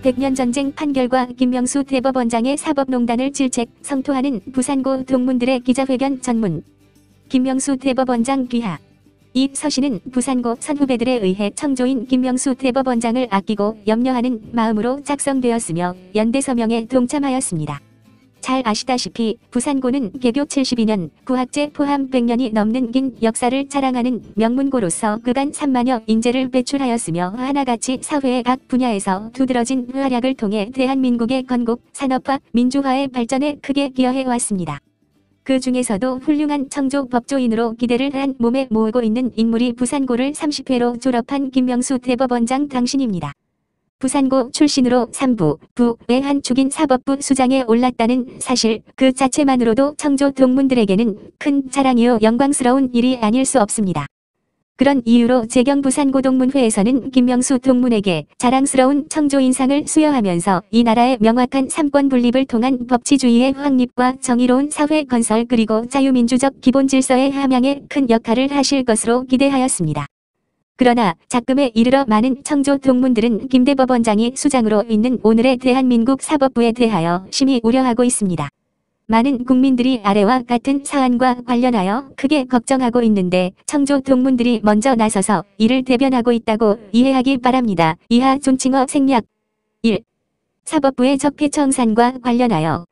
백년 전쟁 판결과 김명수 대법원장의 사법농단을 질책, 성토하는 부산고 동문들의 기자회견 전문. 김명수 대법원장 귀하. 이 서신은 부산고 선후배들에 의해 청조인 김명수 대법원장을 아끼고 염려하는 마음으로 작성되었으며 연대 서명에 동참하였습니다. 잘 아시다시피 부산고는 개교 72년, 구학제 포함 100년이 넘는 긴 역사를 자랑하는 명문고로서 그간 3만여 인재를 배출하였으며 하나같이 사회의 각 분야에서 두드러진 활약을 통해 대한민국의 건국, 산업화, 민주화의 발전에 크게 기여해왔습니다. 그 중에서도 훌륭한 청조 법조인으로 기대를 한 몸에 모으고 있는 인물이 부산고를 30회로 졸업한 김명수 대법원장 당신입니다. 부산고 출신으로 3부, 부의 한 축인 사법부 수장에 올랐다는 사실 그 자체만으로도 청조 동문들에게는 큰 자랑이요 영광스러운 일이 아닐 수 없습니다. 그런 이유로 재경 부산고 동문회에서는 김명수 동문에게 자랑스러운 청조 인상을 수여하면서 이 나라의 명확한 삼권 분립을 통한 법치주의의 확립과 정의로운 사회 건설 그리고 자유민주적 기본 질서의 함양에 큰 역할을 하실 것으로 기대하였습니다. 그러나 작금에 이르러 많은 청조 동문들은 김 대법원장이 수장으로 있는 오늘의 대한민국 사법부에 대하여 심히 우려하고 있습니다. 많은 국민들이 아래와 같은 사안과 관련하여 크게 걱정하고 있는데 청조 동문들이 먼저 나서서 이를 대변하고 있다고 이해하기 바랍니다. 이하 존칭어 생략 1. 사법부의 적폐청산과 관련하여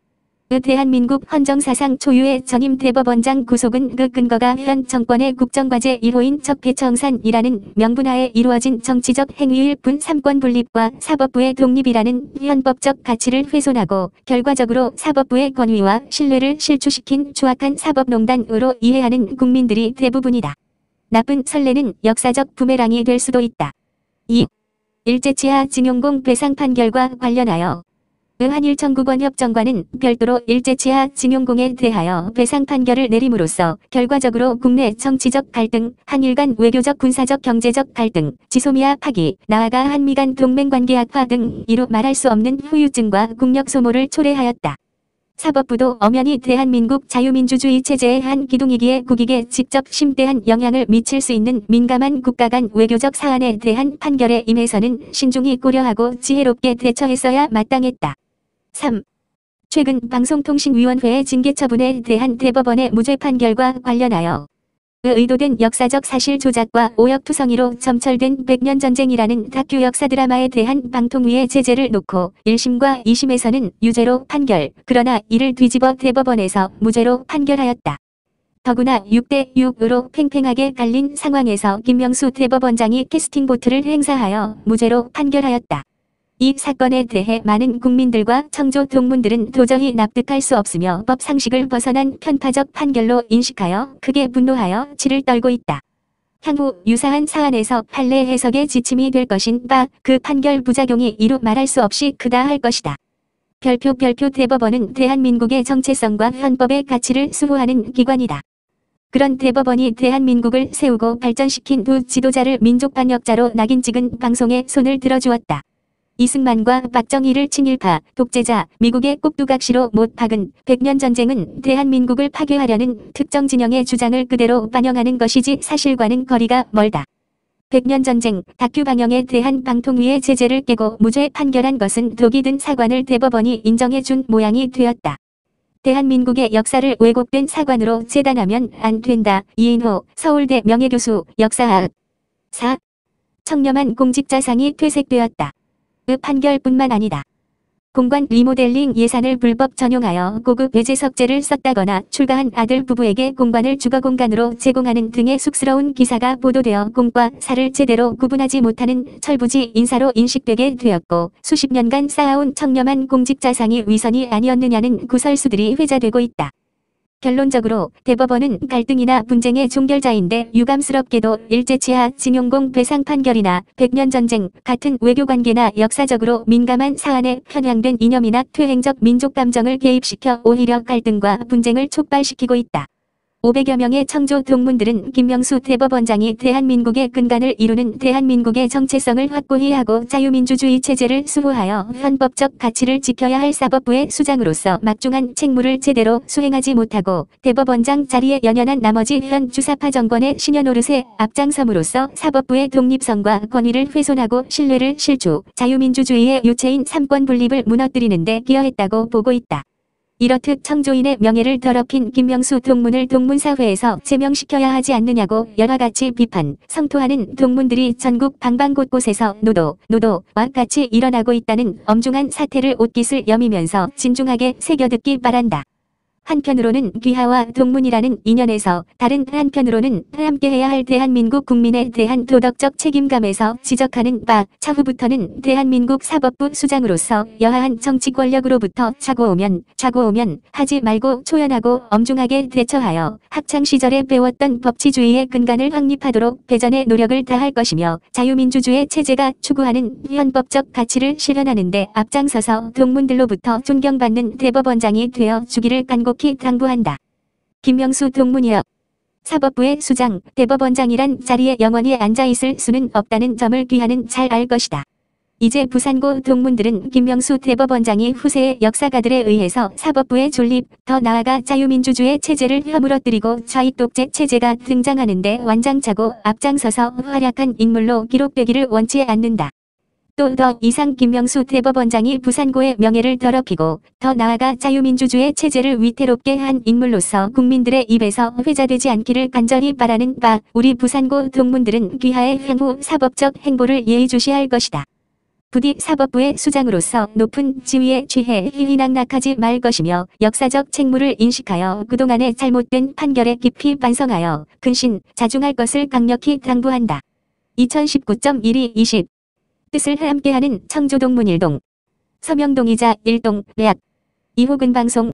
대한민국 헌정사상 초유의 전임 대법원장 구속은 그 근거가 현 정권의 국정과제 1호인 적폐청산이라는 명분하에 이루어진 정치적 행위일 뿐 삼권 분립과 사법부의 독립이라는 헌법적 가치를 훼손하고 결과적으로 사법부의 권위와 신뢰를 실추시킨 추악한 사법농단으로 이해하는 국민들이 대부분이다. 나쁜 선례는 역사적 부메랑이 될 수도 있다. 2. 일제치하 징용공 배상 판결과 관련하여 한일 청구권 협정과는 별도로 일제치하 징용공에 대하여 배상 판결을 내림으로써 결과적으로 국내 정치적 갈등, 한일 간 외교적 군사적 경제적 갈등, 지소미아 파기, 나아가 한미 간 동맹관계 악화 등 이루 말할 수 없는 후유증과 국력 소모를 초래하였다. 사법부도 엄연히 대한민국 자유민주주의 체제의 한 기둥이기에 국익에 직접 심대한 영향을 미칠 수 있는 민감한 국가 간 외교적 사안에 대한 판결에 임해서는 신중히 고려하고 지혜롭게 대처했어야 마땅했다. 3. 최근 방송통신위원회의 징계 처분에 대한 대법원의 무죄 판결과 관련하여 의도된 역사적 사실 조작과 오역투성이로 점철된 백년 전쟁이라는 다큐 역사 드라마에 대한 방통위의 제재를 놓고 1심과 2심에서는 유죄로 판결, 그러나 이를 뒤집어 대법원에서 무죄로 판결하였다. 더구나 6대6으로 팽팽하게 갈린 상황에서 김명수 대법원장이 캐스팅 보트를 행사하여 무죄로 판결하였다. 이 사건에 대해 많은 국민들과 청조 동문들은 도저히 납득할 수 없으며 법 상식을 벗어난 편파적 판결로 인식하여 크게 분노하여 치를 떨고 있다. 향후 유사한 사안에서 판례 해석의 지침이 될 것인 바 그 판결 부작용이 이루 말할 수 없이 크다 할 것이다. 별표 대법원은 대한민국의 정체성과 헌법의 가치를 수호하는 기관이다. 그런 대법원이 대한민국을 세우고 발전시킨 두 지도자를 민족 반역자로 낙인 찍은 방송에 손을 들어주었다. 이승만과 박정희를 친일파, 독재자, 미국의 꼭두각시로 못 박은 백년 전쟁은 대한민국을 파괴하려는 특정 진영의 주장을 그대로 반영하는 것이지 사실과는 거리가 멀다. 백년 전쟁 다큐 방영에 대한 방통위의 제재를 깨고 무죄 판결한 것은 독이 든 사관을 대법원이 인정해준 모양이 되었다. 대한민국의 역사를 왜곡된 사관으로 재단하면 안 된다. 이인호, 서울대 명예교수, 역사학. 4. 청렴한 공직자상이 퇴색되었다. 그 판결뿐만 아니다. 공관 리모델링 예산을 불법 전용하여 고급 외제 석재를 썼다거나 출가한 아들 부부에게 공관을 주거 공간으로 제공하는 등의 쑥스러운 기사가 보도되어 공과 사를 제대로 구분하지 못하는 철부지 인사로 인식되게 되었고 수십 년간 쌓아온 청렴한 공직자상이 위선이 아니었느냐는 구설수들이 회자되고 있다. 결론적으로 대법원은 갈등이나 분쟁의 종결자인데 유감스럽게도 일제치하 징용공 배상 판결이나 백년 전쟁 같은 외교관계나 역사적으로 민감한 사안에 편향된 이념이나 퇴행적 민족 감정을 개입시켜 오히려 갈등과 분쟁을 촉발시키고 있다. 500여 명의 청조 동문들은 김명수 대법원장이 대한민국의 근간을 이루는 대한민국의 정체성을 확고히 하고 자유민주주의 체제를 수호하여 헌법적 가치를 지켜야 할 사법부의 수장으로서 막중한 책무를 제대로 수행하지 못하고 대법원장 자리에 연연한 나머지 현 주사파 정권의 신여 노릇에 앞장섬으로써 사법부의 독립성과 권위를 훼손하고 신뢰를 실추, 자유민주주의의 유체인 삼권 분립을 무너뜨리는 데 기여했다고 보고 있다. 이렇듯 청조인의 명예를 더럽힌 김명수 동문을 동문사회에서 제명시켜야 하지 않느냐고 열화같이 비판, 성토하는 동문들이 전국 방방곳곳에서 노도와 같이 일어나고 있다는 엄중한 사태를 옷깃을 여미면서 진중하게 새겨듣기 바란다. 한편으로는 귀하와 동문이라는 인연에서 다른 한편으로는 함께해야 할 대한민국 국민에 대한 도덕적 책임감에서 지적하는 바 차후부터는 대한민국 사법부 수장으로서 여하한 정치 권력으로부터 차고 오면 하지 말고 초연하고 엄중하게 대처하여 학창시절에 배웠던 법치주의의 근간을 확립하도록 배전의 노력을 다할 것이며 자유민주주의 체제가 추구하는 헌법적 가치를 실현하는 데 앞장서서 동문들로부터 존경받는 대법원장이 되어 주기를 간곡히 당부한다. 김명수 동문이여. 사법부의 수장, 대법원장이란 자리에 영원히 앉아있을 수는 없다는 점을 귀하는 잘 알 것이다. 이제 부산고 동문들은 김명수 대법원장이 후세의 역사가들에 의해서 사법부의 존립, 더 나아가 자유민주주의 체제를 허물어뜨리고 좌익독재 체제가 등장하는데 완장차고 앞장서서 활약한 인물로 기록되기를 원치 않는다. 또 더 이상 김명수 대법원장이 부산고의 명예를 더럽히고 더 나아가 자유민주주의 체제를 위태롭게 한 인물로서 국민들의 입에서 회자되지 않기를 간절히 바라는 바 우리 부산고 동문들은 귀하의 향후 사법적 행보를 예의주시할 것이다. 부디 사법부의 수장으로서 높은 지위에 취해 희희낙낙하지 말 것이며 역사적 책무를 인식하여 그동안의 잘못된 판결에 깊이 반성하여 근신, 자중할 것을 강력히 당부한다. 2019.12-20 뜻을 함께하는 청조동문 1동 서명동이자 1동 레악 이호근 방송